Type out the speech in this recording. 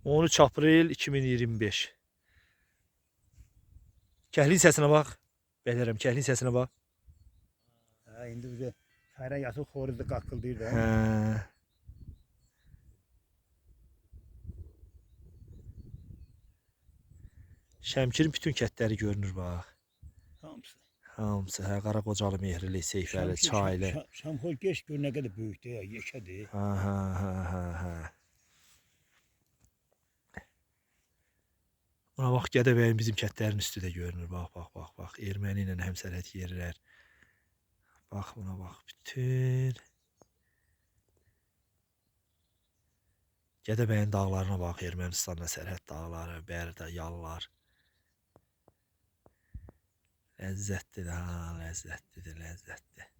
13 aprel 2025. Kəhliyin səsinə bax. Bəylərəm, kəhliyin səsinə bax. Ha, indi bize sayran yası xoruzda qaqqıldayır da. Hə. Şəmkirin bütün kətləri görünür bax. Hamısı. Hamısı, hə, Qaraqocalı, Mehrili, Seyfəli, Çaylı. Şamxol geç gör nə qədər böyükdür ya, yekədir. Ha. Buna bax, Gədəbəyin bizim kətlərin üstü də görünür. Bax. Erməni ilə həmsərhəd yerlər. Bax, buna bax, bütün. Gədəbəyin dağlarına bax, Ermənistanla sərhəd dağları, Bərdə, Yallar. Ləzzətlidir, ha, ləzzətlidir.